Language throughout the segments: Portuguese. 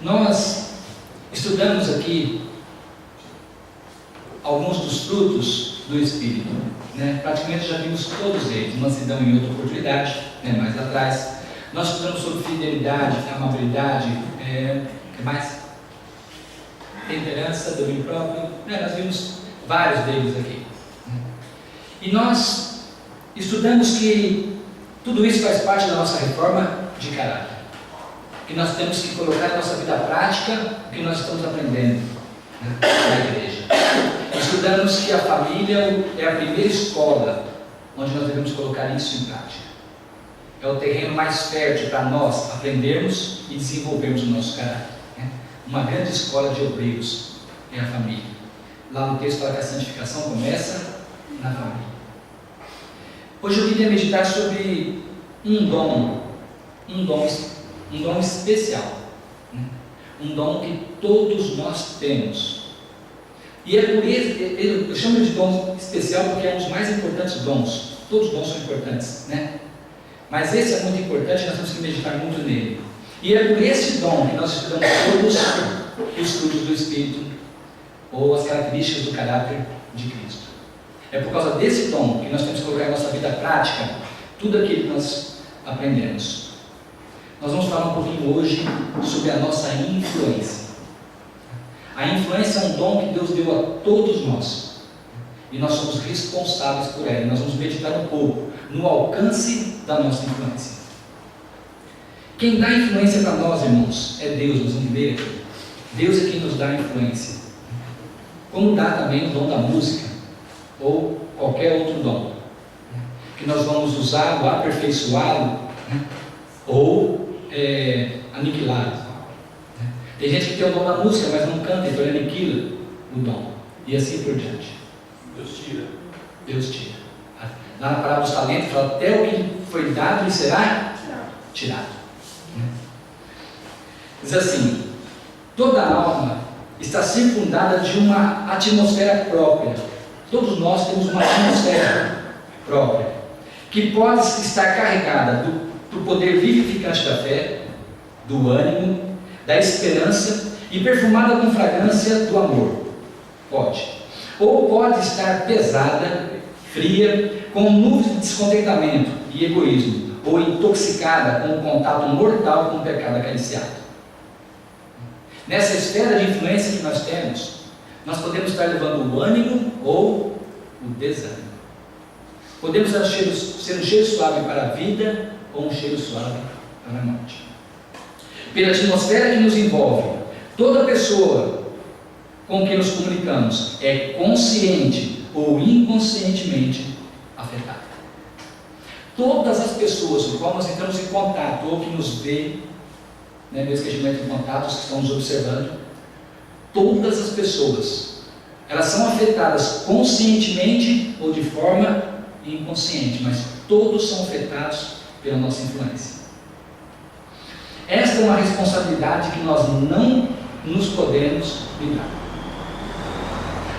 Nós estudamos aqui alguns dos frutos do Espírito, né? Praticamente já vimos todos eles, mansidão em outra oportunidade, né? Mais atrás. Nós estudamos sobre fidelidade, amabilidade, que mais? Temperança, domínio próprio, né? Nós vimos vários deles aqui, né? E nós estudamos que tudo isso faz parte da nossa reforma de caráter, que nós temos que colocar em nossa vida prática o que nós estamos aprendendo, né, na igreja. Estudamos que a família é a primeira escola onde nós devemos colocar isso em prática. É o terreno mais fértil para nós aprendermos e desenvolvermos o nosso caráter, né? Uma grande escola de obreiros é a família. Lá no texto fala que a santificação começa na família. Hoje eu queria meditar sobre um dom especial, né? Um dom que todos nós temos. E é por isso, eu chamo de dom especial porque é um dos mais importantes dons. Todos os dons são importantes, né? Mas esse é muito importante, nós temos que meditar muito nele. E é por esse dom que nós estudamos todos os frutos do Espírito, ou as características do caráter de Cristo. É por causa desse dom que nós temos que colocar em nossa vida prática tudo aquilo que nós aprendemos. Nós vamos falar um pouquinho hoje sobre a nossa influência. A influência é um dom que Deus deu a todos nós, e nós somos responsáveis por ela. Nós vamos meditar um pouco no alcance da nossa influência. Quem dá influência para nós, irmãos, é Deus. Nós vamos ver aqui. Deus é quem nos dá a influência. Como dá também o dom da música, ou qualquer outro dom, que nós vamos usá-lo, aperfeiçoá-lo, né? Ou aniquilá-lo. Tem gente que tem o dom da música, mas não canta, então ele aniquila o dom, e assim por diante. Deus tira. Lá na parábola dos talentos fala: até o que foi dado lhe será tirado. Diz assim: toda alma está circundada de uma atmosfera própria. Todos nós temos uma atmosfera própria, que pode estar carregada do poder vivificante da fé, do ânimo, da esperança e perfumada com fragrância do amor. Pode. Ou pode estar pesada, fria, com nuvens de descontentamento e egoísmo, ou intoxicada com o contato mortal com o pecado acariciado. Nessa esfera de influência que nós temos, nós podemos estar levando o ânimo ou o desânimo. Podemos ser um cheiro suave para a vida ou um cheiro suave para a morte. Pela atmosfera que nos envolve, toda pessoa com quem nos comunicamos é consciente ou inconscientemente afetada. Todas as pessoas com quais nós entramos em contato ou que nos vê, né, mesmo que a gente entre em contato, os que estão nos observando, todas as pessoas, elas são afetadas conscientemente ou de forma inconsciente, mas todos são afetados pela nossa influência. Esta é uma responsabilidade que nós não nos podemos livrar.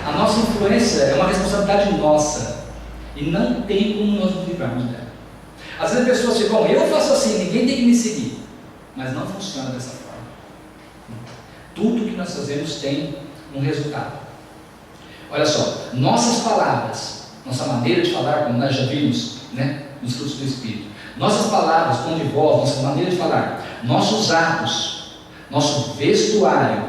A nossa influência é uma responsabilidade nossa e não tem como nós nos livrarmos dela. Às vezes a pessoa diz: bom, eu faço assim, ninguém tem que me seguir. Mas não funciona dessa forma. Tudo que nós fazemos tem um resultado. Olha só, nossas palavras, nossa maneira de falar, como nós já vimos, né, nos frutos do Espírito, nossas palavras, tom de voz, nossa maneira de falar, nossos atos, nosso vestuário,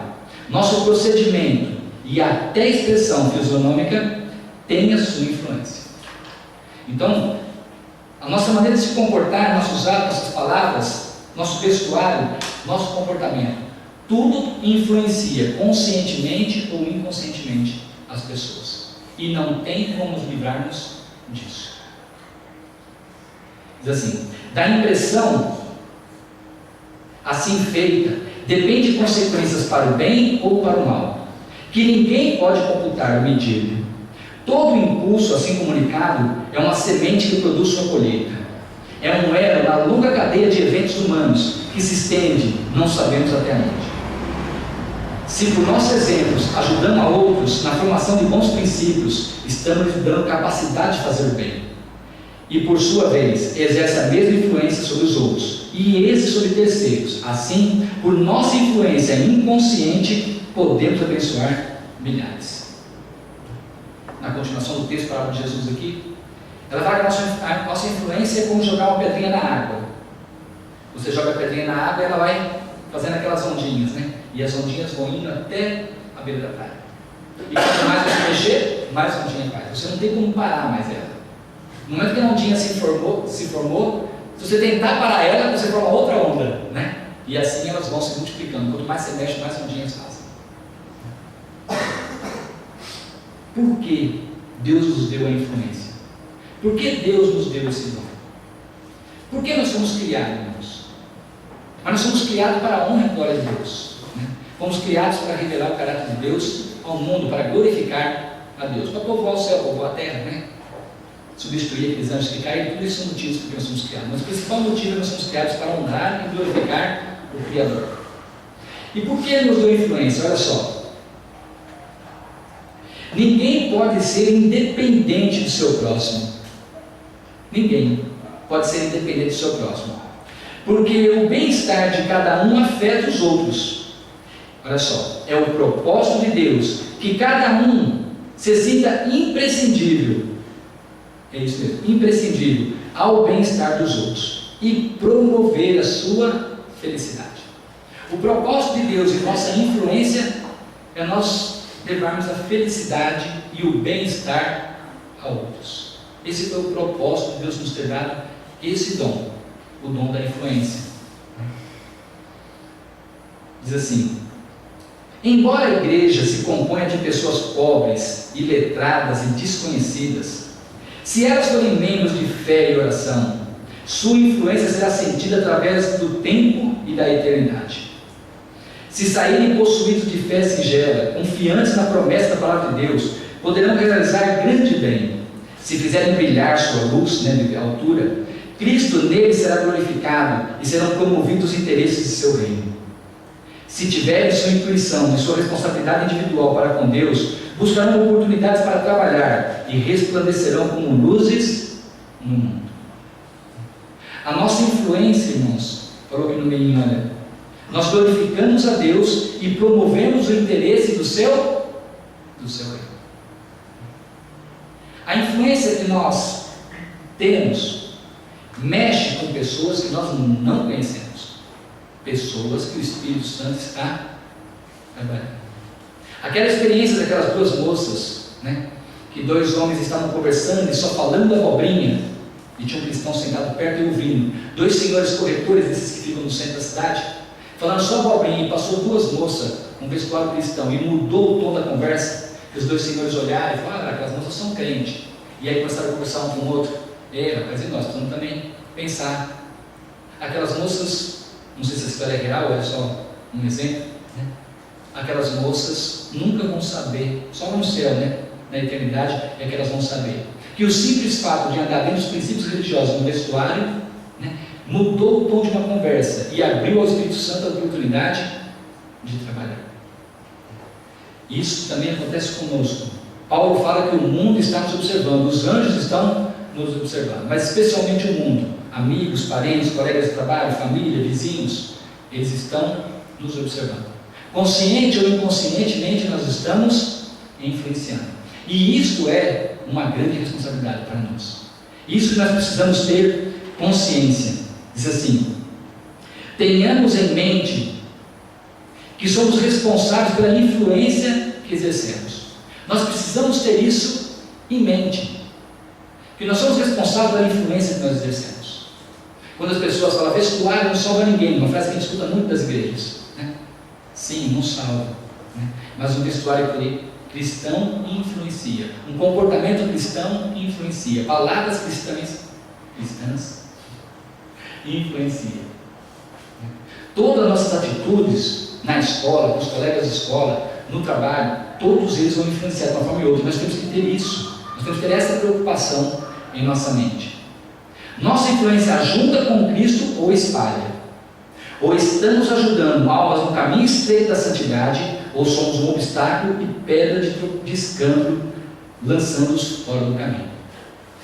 nosso procedimento e até a expressão fisionômica tem a sua influência. Então, a nossa maneira de se comportar, nossos atos, nossas palavras, nosso vestuário, nosso comportamento, tudo influencia conscientemente ou inconscientemente as pessoas, e não tem como nos livrarmos disso. Diz assim: da impressão assim feita depende de consequências para o bem ou para o mal, que ninguém pode computar ou medir. Todo impulso assim comunicado é uma semente que produz sua colheita. É um elo na longa cadeia de eventos humanos que se estende, não sabemos até onde. Se por nossos exemplos ajudamos a outros na formação de bons princípios, estamos lhes dando capacidade de fazer o bem. E por sua vez, exerce a mesma influência sobre os outros, e esse sobre terceiros. Assim, por nossa influência inconsciente, podemos abençoar milhares. Na continuação do texto, a palavra de Jesus aqui, ela fala que a nossa influência é como jogar uma pedrinha na água. Você joga a pedrinha na água e ela vai fazendo aquelas ondinhas, né? E as ondinhas vão indo até a beira da praia. E quanto mais você mexer, mais ondinha faz. Você não tem como parar mais ela. No momento que a ondinha se formou, se você tentar parar ela, você forma outra onda, né? E assim elas vão se multiplicando. Quanto mais você mexe, mais ondinhas fazem. Por que Deus nos deu a influência? Por que Deus nos deu esse dom? Por que nós fomos criados, irmãos? Mas nós somos criados para a honra e glória de Deus, né? Fomos criados para revelar o caráter de Deus ao mundo, para glorificar a Deus, para povoar o céu, povoar a terra, né? Substituir aqueles anjos que caíram. Tudo isso são motivos porque nós somos criados. Mas o principal motivo é que nós somos criados para honrar e glorificar o Criador. E por que Ele nos deu influência? Olha só. Ninguém pode ser independente do seu próximo. Ninguém pode ser independente do seu próximo. Porque o bem-estar de cada um afeta os outros. Olha só, é o propósito de Deus que cada um se sinta imprescindível. É isso mesmo, imprescindível ao bem-estar dos outros e promover a sua felicidade. O propósito de Deus e nossa influência é nós levarmos a felicidade e o bem-estar a outros. Esse foi o propósito de Deus nos ter dado esse dom, o dom da influência. Diz assim: embora a igreja se componha de pessoas pobres, iletradas e desconhecidas, se elas forem membros de fé e oração, sua influência será sentida através do tempo e da eternidade. Se saírem possuídos de fé singela, confiantes na promessa da palavra de Deus, poderão realizar grande bem. Se fizerem brilhar sua luz, de altura, Cristo neles será glorificado e serão promovidos os interesses de seu reino. Se tiverem sua intuição e sua responsabilidade individual para com Deus, buscarão oportunidades para trabalhar e resplandecerão como luzes no mundo. A nossa influência, irmãos, falou aqui no meio, olha, nós glorificamos a Deus e promovemos o interesse do seu reino. A influência que nós temos mexe com pessoas que nós não conhecemos, pessoas que o Espírito Santo está trabalhando. Aquela experiência daquelas duas moças, que dois homens estavam conversando e só falando abobrinha, e tinha um cristão sentado perto e ouvindo, dois senhores corretores, desses que ficam no centro da cidade, falando só abobrinha, e passou duas moças com um vestuário cristão, e mudou o tom da conversa. Os dois senhores olharam e falaram: aquelas moças são crentes. E aí começaram a conversar um com o outro: rapaz, e nós precisamos também pensar. Aquelas moças, não sei se a história é real, é só um exemplo, aquelas moças nunca vão saber, só no céu, na eternidade, é que elas vão saber que o simples fato de andar dentro dos princípios religiosos no vestuário, mudou o tom de uma conversa e abriu ao Espírito Santo a oportunidade de trabalhar. Isso também acontece conosco. Paulo fala que o mundo está nos observando, os anjos estão nos observando, mas especialmente o mundo, amigos, parentes, colegas de trabalho, família, vizinhos, eles estão nos observando. Consciente ou inconscientemente nós estamos influenciando. E isso é uma grande responsabilidade para nós. Isso nós precisamos ter consciência. Diz assim: tenhamos em mente que somos responsáveis pela influência que exercemos. Nós precisamos ter isso em mente, que nós somos responsáveis pela influência que nós exercemos. Quando as pessoas falam vestuário não salva ninguém, uma frase que a gente escuta muito das igrejas, sim, não salva, mas o vestuário cristão influencia, um comportamento cristão influencia, palavras cristãs influencia. Todas as nossas atitudes na escola, com os colegas de escola, no trabalho, todos eles vão influenciar de uma forma ou outra. Nós temos que ter isso, nós temos que ter essa preocupação em nossa mente. Nossa influência ajuda com Cristo ou espalha? Ou estamos ajudando almas no caminho estreito da santidade, ou somos um obstáculo e pedra de escândalo, lançando-os fora do caminho?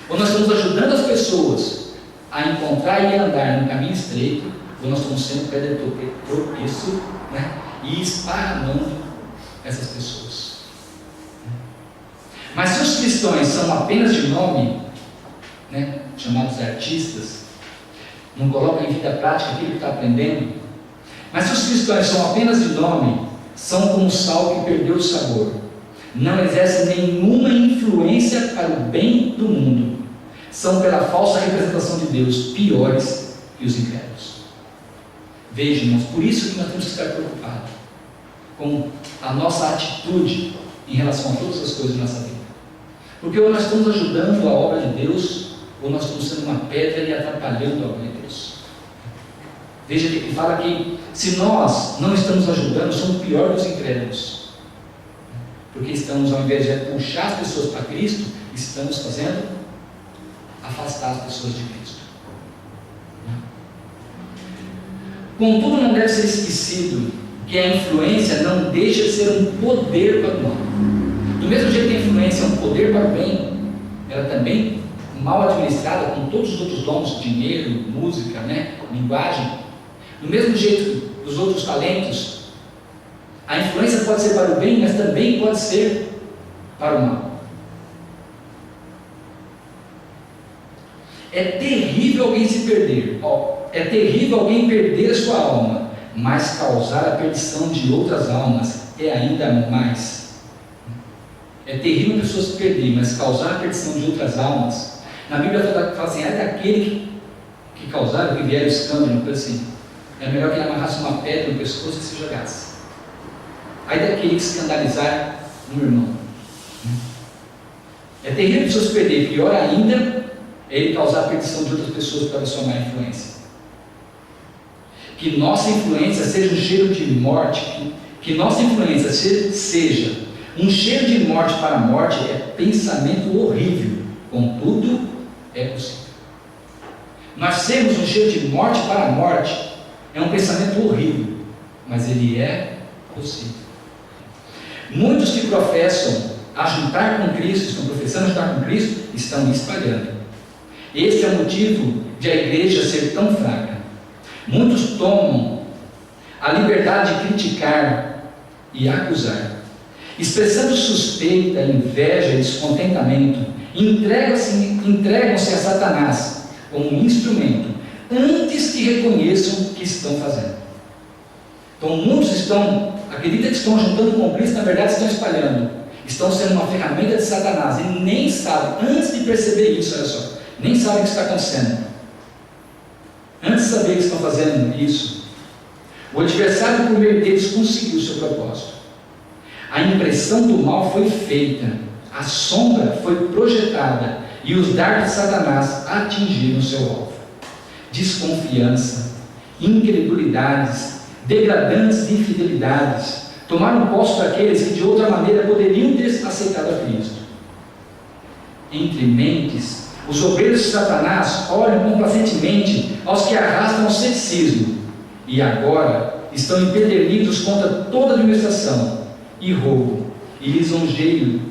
Ou nós estamos ajudando as pessoas a encontrar e andar no caminho estreito, ou nós estamos sendo pedra de tropeço, né? E esparramando essas pessoas. Mas se os cristãos são apenas de nome, né, chamados artistas, não colocam em vida prática aquilo que está aprendendo, mas se os cristãos são apenas de nome, são como sal que perdeu o sabor, não exercem nenhuma influência para o bem do mundo, são pela falsa representação de Deus piores que os incrédulos. Vejam, irmãos, por isso que nós temos que estar preocupados com a nossa atitude em relação a todas as coisas da nossa vida. Porque ou nós estamos ajudando a obra de Deus, ou nós estamos sendo uma pedra e atrapalhando a obra de Deus. Veja que ele fala que se nós não estamos ajudando, somos pior que os incrédulos. Porque estamos, ao invés de puxar as pessoas para Cristo, estamos fazendo afastar as pessoas de Cristo. Contudo, não deve ser esquecido que a influência não deixa de ser um poder para o mal. Do mesmo jeito que a influência é um poder para o bem, ela também, mal administrada, com todos os outros dons, dinheiro, música, né, linguagem, do mesmo jeito que os outros talentos, a influência pode ser para o bem, mas também pode ser para o mal. É terrível alguém se perder, é terrível alguém perder a sua alma, mas causar a perdição de outras almas é ainda mais. É terrível a pessoa se perder, mas causar a perdição de outras almas. Na Bíblia fala assim, é daquele que causaram, que vieram escândalo, uma coisa assim. É melhor que ele amarrasse uma pedra no pescoço e se jogasse. Aí daquele que escandalizar um irmão. É terrível a pessoa se perder, pior ainda é ele causar a perdição de outras pessoas pela sua má influência. Que nossa influência seja um cheiro de morte, que nossa influência seja um cheiro de morte para a morte é pensamento horrível, contudo é possível. Nós sermos um cheiro de morte para a morte é um pensamento horrível, mas ele é possível. Muitos que professam ajuntar com Cristo, estão professando ajuntar com Cristo, estão espalhando. Este é o motivo de a igreja ser tão fraca. Muitos tomam a liberdade de criticar e acusar, expressando suspeita, inveja e descontentamento, entregam-se a Satanás como um instrumento, antes que reconheçam o que estão fazendo. Então muitos acreditam que estão juntando com Cristo, na verdade estão espalhando, estão sendo uma ferramenta de Satanás, e nem sabem, antes de perceber isso, olha só, nem sabem o que está acontecendo. Antes de saber que estão fazendo isso, o adversário, por meio deles, conseguiu o seu propósito. A impressão do mal foi feita, a sombra foi projetada, e os dardos de Satanás atingiram seu alvo. Desconfiança, incredulidades, degradantes infidelidades tomaram posse daqueles que de outra maneira poderiam ter aceitado a Cristo. Entre mentes, os obreiros de Satanás olham complacentemente aos que arrastam ao ceticismo, e agora estão empedernidos contra toda administração e roubo e lisonjeio,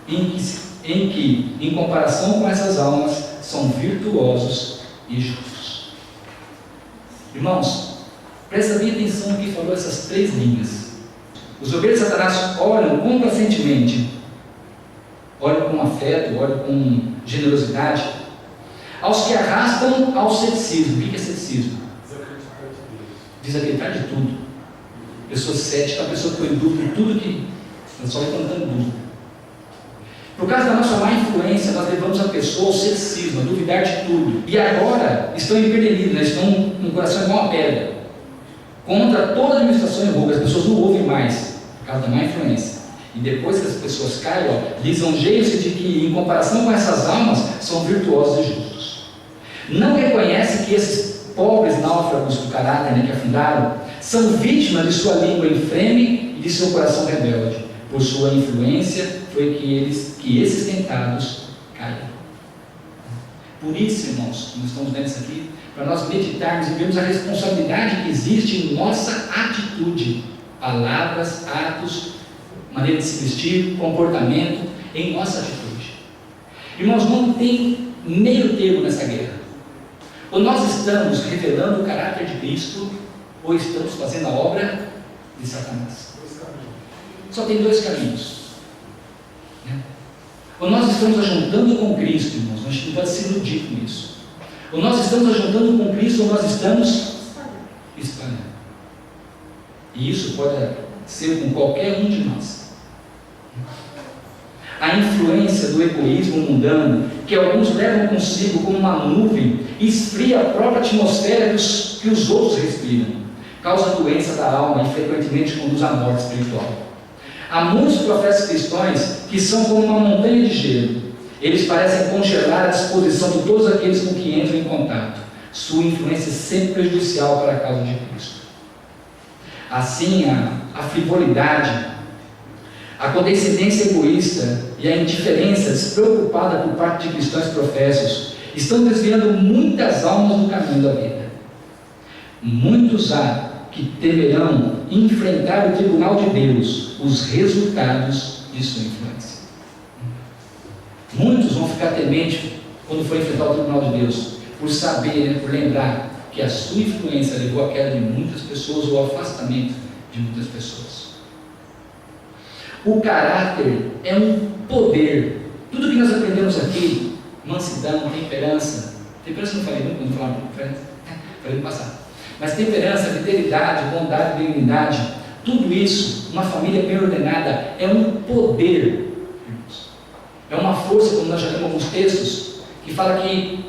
em que, em comparação com essas almas, são virtuosos e justos. Irmãos, presta bem atenção no que falou essas três linhas. Os obreiros de Satanás olham complacentemente, olham com afeto, olham com generosidade, aos que arrastam ao ceticismo. O que é ceticismo? Desacreditar de tudo. Pessoa cética, a pessoa que põe dúvida em tudo que ela só vai contando dúvida. Por causa da nossa má influência, nós levamos a pessoa ao ceticismo, a duvidar de tudo. E agora estão empedernidos, estão com o coração igual uma pedra, contra toda a administração e roubo. As pessoas não ouvem mais, por causa da má influência. E depois que as pessoas caem, lisonjeiam-se de que, em comparação com essas almas, são virtuosos e justos. Não reconhecem que esses pobres náufragos do caráter, que afundaram, são vítimas de sua língua infreme e de seu coração rebelde. Por sua influência foi que esses tentados caíram. Por isso, irmãos, nós estamos vendo isso aqui, para nós meditarmos e vermos a responsabilidade que existe em nossa atitude, palavras, atos, maneira de se vestir, comportamento, em nossa atitude. Irmãos, não tem meio termo nessa guerra. Ou nós estamos revelando o caráter de Cristo, ou estamos fazendo a obra de Satanás. Só tem dois caminhos. Ou nós estamos ajuntando com Cristo, irmãos, a gente não pode se iludir com isso. Ou nós estamos ajuntando com Cristo, ou nós estamos espalhando. E isso pode ser com qualquer um de nós. A influência do egoísmo mundano, que alguns levam consigo como uma nuvem, esfria a própria atmosfera que os outros respiram, causa doença da alma e frequentemente conduz à morte espiritual. Há muitos profetas cristãos que são como uma montanha de gelo. Eles parecem congelar a disposição de todos aqueles com que entram em contato. Sua influência é sempre prejudicial para a causa de Cristo. Assim, a frivolidade, a condescendência egoísta e a indiferença despreocupada por parte de cristãos professos estão desviando muitas almas do caminho da vida. Muitos há que deverão enfrentar o tribunal de Deus, os resultados de sua influência. Muitos vão ficar tementes quando for enfrentar o tribunal de Deus, por saber, por lembrar que a sua influência levou à queda de muitas pessoas ou ao afastamento de muitas pessoas. O caráter é um poder. Tudo que nós aprendemos aqui, mansidão, temperança não falei nunca, não falei no passado. Mas temperança, fidelidade, bondade, benignidade, tudo isso, uma família bem ordenada, é um poder, irmãos. É uma força, como nós já lemos alguns textos, que fala que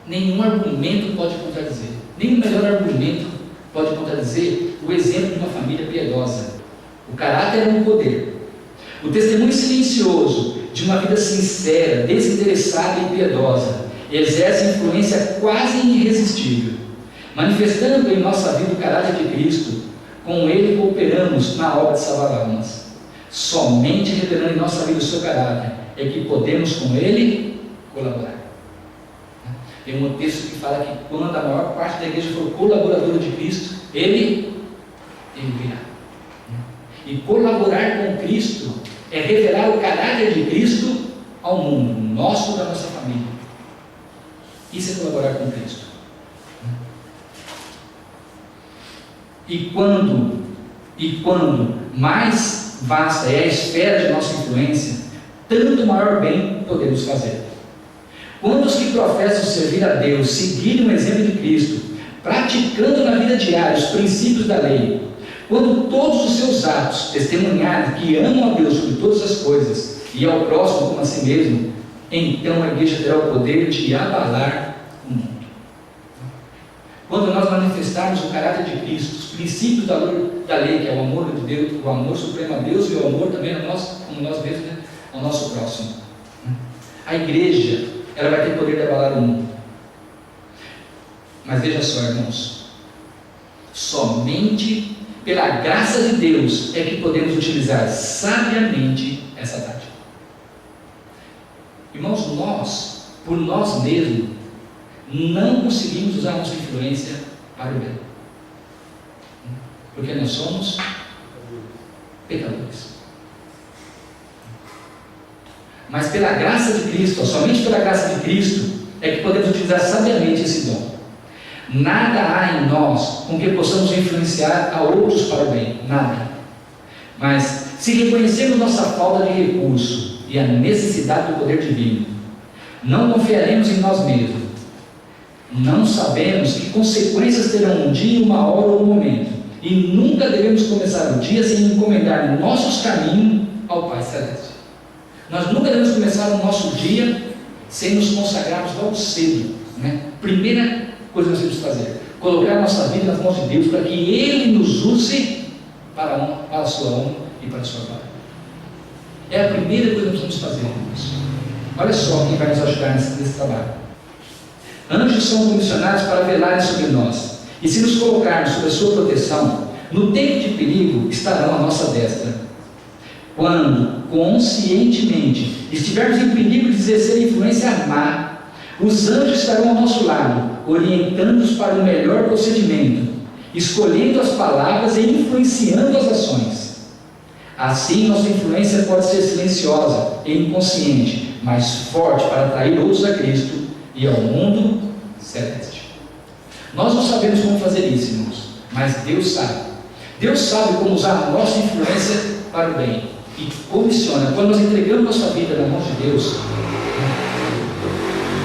nenhum argumento pode contradizer, nenhum melhor argumento pode contradizer o exemplo de uma família piedosa. O caráter é um poder. O testemunho silencioso de uma vida sincera, desinteressada e piedosa exerce influência quase irresistível. Manifestando em nossa vida o caráter de Cristo, com Ele cooperamos na obra de salvar almas. Somente revelando em nossa vida o seu caráter é que podemos com Ele colaborar. Tem um texto que fala que quando a maior parte da igreja for colaboradora de Cristo, Ele virá. E colaborar com Cristo é revelar o caráter de Cristo ao mundo, nosso, da nossa família. Isso é colaborar com Cristo. E quando mais vasta é a esfera de nossa influência, tanto maior bem podemos fazer. Quando os que professam servir a Deus seguirem o exemplo de Cristo, praticando na vida diária os princípios da lei, quando todos os seus atos testemunharem que amam a Deus sobre todas as coisas e ao próximo como a si mesmo, então a igreja terá o poder de abalar o mundo. Quando nós manifestarmos o caráter de Cristo, os princípios da lei, que é o amor de Deus, o amor supremo a Deus e o amor também a nós, como nós mesmos, ao nosso próximo, a igreja, ela vai ter poder de abalar o mundo. Mas veja só, irmãos, somente pela graça de Deus é que podemos utilizar sabiamente essa tática. Irmãos, nós, por nós mesmos, não conseguimos usar nossa influência para o bem, porque nós somos pecadores. Mas pela graça de Cristo, somente pela graça de Cristo, é que podemos utilizar sabiamente esse dom. Nada há em nós com que possamos influenciar a outros para o bem, nada. Mas se reconhecermos nossa falta de recurso e a necessidade do poder divino, não confiaremos em nós mesmos. Não sabemos que consequências terão um dia, uma hora ou um momento, e nunca devemos começar o dia sem encomendar nossos caminhos ao Pai Celeste. Nós nunca devemos começar o nosso dia sem nos consagrarmos logo cedo, Primeira coisa que nós temos que fazer, colocar a nossa vida nas mãos de Deus, para que Ele nos use para a sua honra e para a sua glória. É a primeira coisa que nós vamos fazer, irmãos. Olha só quem vai nos ajudar nesse trabalho. Anjos são comissionados para velarem sobre nós, e se nos colocarmos sob a sua proteção, no tempo de perigo estarão à nossa destra. Quando conscientemente estivermos em perigo de exercer influência má, os anjos estarão ao nosso lado, orientando-nos para o melhor procedimento, escolhendo as palavras e influenciando as ações. Assim, nossa influência pode ser silenciosa e inconsciente, mas forte para atrair outros a Cristo e ao mundo celeste. Nós não sabemos como fazer isso, irmãos, mas Deus sabe. Deus sabe como usar a nossa influência para o bem e comissiona. Quando nós entregamos nossa vida na mão de Deus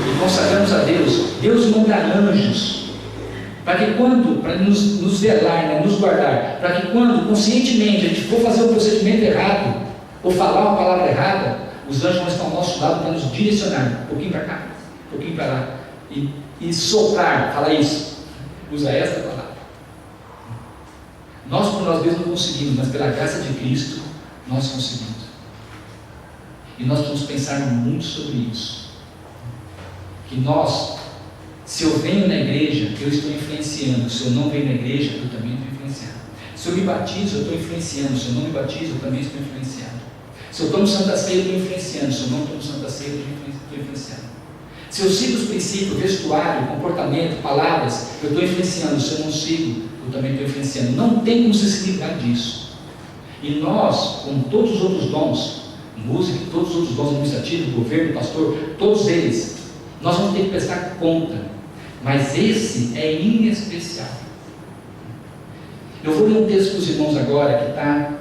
e consagramos a Deus, Deus manda anjos para nos velar, né, nos guardar, para que quando conscientemente a gente for fazer um procedimento errado ou falar uma palavra errada, os anjos vão estar ao nosso lado para nos direcionar, um pouquinho para cá, um pouquinho para lá, e soprar, fala isso, usa esta palavra. Nós por nós mesmos não conseguimos, mas pela graça de Cristo nós conseguimos. E nós vamos pensar muito sobre isso. Que nós, se eu venho na igreja, eu estou influenciando. Se eu não venho na igreja, eu também estou influenciando. Se eu me batizo, eu estou influenciando. Se eu não me batizo, eu também estou influenciando. Se eu tomo Santa Ceia, eu estou influenciando. Se eu não tomo Santa Ceia, eu estou influenciando. Se eu sigo os princípios, vestuário, comportamento, palavras, eu estou influenciando. Se eu não sigo, eu também estou influenciando. Não tem como se livrar disso. E nós, com todos os outros dons, música, todos os outros dons administrativos, governo, pastor, todos eles, nós vamos ter que prestar conta. Mas esse é em especial. Eu vou ler um texto para os irmãos agora, que está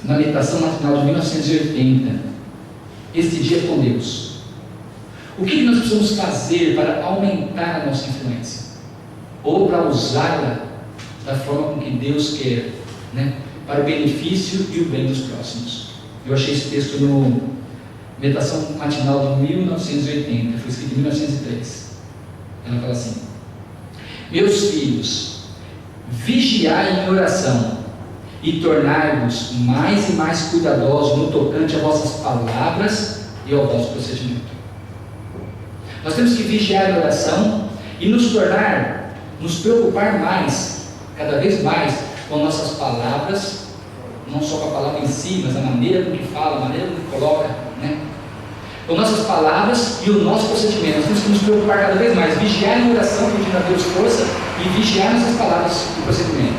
na meditação matinal de 1980. Este dia com Deus. O que nós precisamos fazer para aumentar a nossa influência? Ou para usá-la da forma com que Deus quer, né? Para o benefício e o bem dos próximos. Eu achei esse texto no Meditação Matinal de 1980, foi escrito em 1903. Ela fala assim: meus filhos, vigiai em oração e tornai-vos mais e mais cuidadosos no tocante a vossas palavras e ao vosso procedimento. Nós temos que vigiar em oração e nos preocupar mais, cada vez mais, com nossas palavras, não só com a palavra em si, mas a maneira com que fala, a maneira com que coloca, né? Com nossas palavras e o nosso procedimento. Nós temos que nos preocupar cada vez mais, vigiar em oração, pedindo a Deus força, e vigiar nossas palavras e procedimento.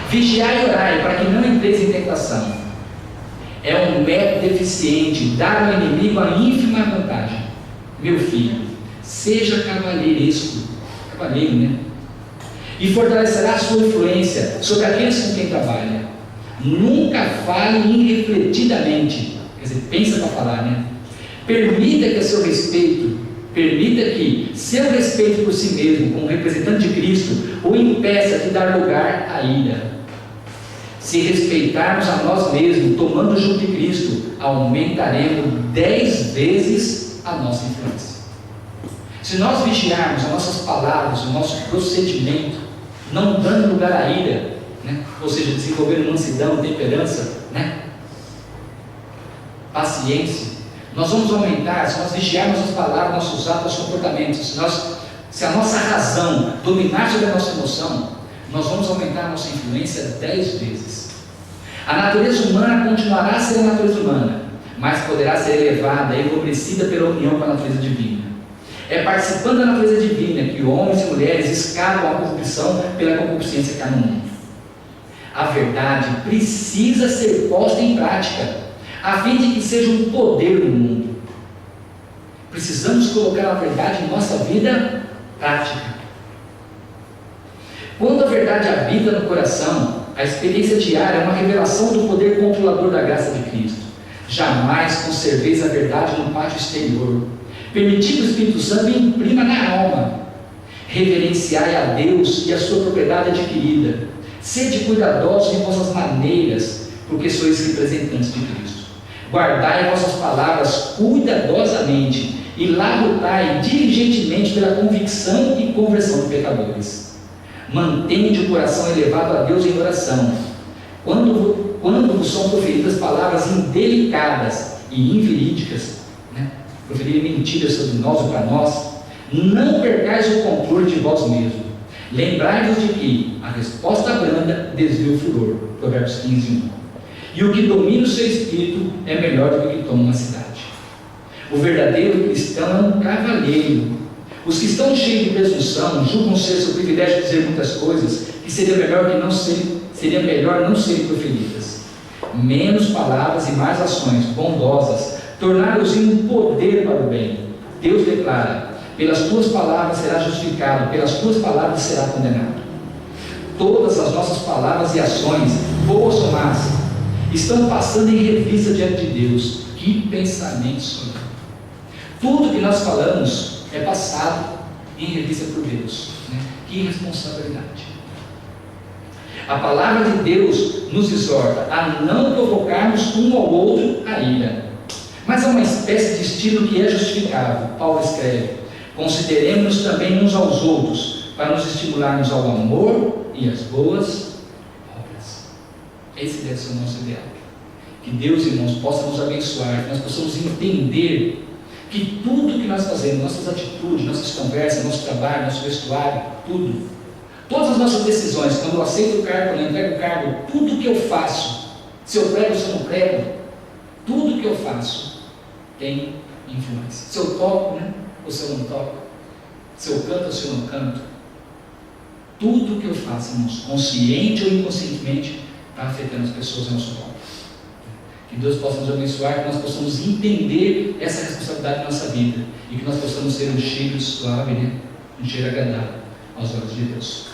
Vigiar e orar para que não entreis em tentação. É um método eficiente, dar ao inimigo a ínfima vantagem. Meu filho, seja cavalheiresco, cavaleiro, né? E fortalecerá a sua influência sobre aqueles com quem trabalha. Nunca fale irrefletidamente, quer dizer, pensa para falar, né? Permita que seu respeito por si mesmo, como representante de Cristo, o impeça de dar lugar à ira. Se respeitarmos a nós mesmos, tomando junto de Cristo, aumentaremos 10 vezes a nossa influência. Se nós vigiarmos as nossas palavras, o nosso procedimento, não dando lugar à ira, né? Ou seja, desenvolvendo mansidão, temperança, né? Paciência, nós vamos aumentar. Se nós vigiarmos as palavras, nossos atos, nossos comportamentos, se a nossa razão dominar sobre a nossa emoção, nós vamos aumentar a nossa influência 10 vezes. A natureza humana continuará a ser a natureza humana, mas poderá ser elevada e enobrecida pela união com a natureza divina. É participando da natureza divina que homens e mulheres escapam à corrupção pela concupiscência que há no mundo. A verdade precisa ser posta em prática, a fim de que seja um poder no mundo. Precisamos colocar a verdade em nossa vida prática. Quando a verdade habita no coração, a experiência diária é uma revelação do poder controlador da graça de Cristo. Jamais conserveis a verdade no pátio exterior. Permitir que o Espírito Santo imprima na alma. Reverenciai a Deus e a sua propriedade adquirida. Sede cuidadosos em vossas maneiras, porque sois representantes de Cristo. Guardai vossas palavras cuidadosamente e labutai diligentemente pela convicção e conversão de pecadores. Mantende o coração elevado a Deus em oração. Quando vos são proferidas palavras indelicadas e inverídicas, proferirem mentiras sobre nós ou para nós, não percais o controle de vós mesmos. Lembrai-vos de que a resposta branda desvia o furor. Provérbios 15:1. E o que domina o seu espírito é melhor do que o que toma uma cidade. O verdadeiro cristão é um cavalheiro. Os que estão cheios de presunção julgam ser seu privilégio de dizer muitas coisas que seria melhor não serem proferidas. Menos palavras e mais ações bondosas tornar-os em um poder para o bem. Deus declara: Pelas tuas palavras será justificado, pelas tuas palavras será condenado. Todas as nossas palavras e ações, boas ou más, estão passando em revista diante de Deus. Que pensamento sonho! Tudo que nós falamos é passado em revista por Deus, né? Que responsabilidade! A palavra de Deus nos exorta a não provocarmos um ao outro a ira, mas é uma espécie de estilo que é justificável. Paulo escreve: consideremos-nos também uns aos outros, para nos estimularmos ao amor e às boas obras. Esse deve ser o nosso ideal. Que Deus, irmãos, possa nos abençoar, que nós possamos entender que tudo que nós fazemos, nossas atitudes, nossas conversas, nosso trabalho, nosso vestuário, tudo, todas as nossas decisões, quando eu aceito o cargo, quando eu entrego o cargo, tudo que eu faço, se eu prego ou se eu não prego, tudo que eu faço tem influência. Se eu toco, né, ou se eu não toco, se eu canto ou se eu não canto, tudo que eu faço, irmãos, consciente ou inconscientemente, está afetando as pessoas ao nosso volta. Que Deus possa nos abençoar, que nós possamos entender essa responsabilidade na nossa vida e que nós possamos ser um cheiro suave, né? Um cheiro agradável aos olhos de Deus.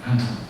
Amém.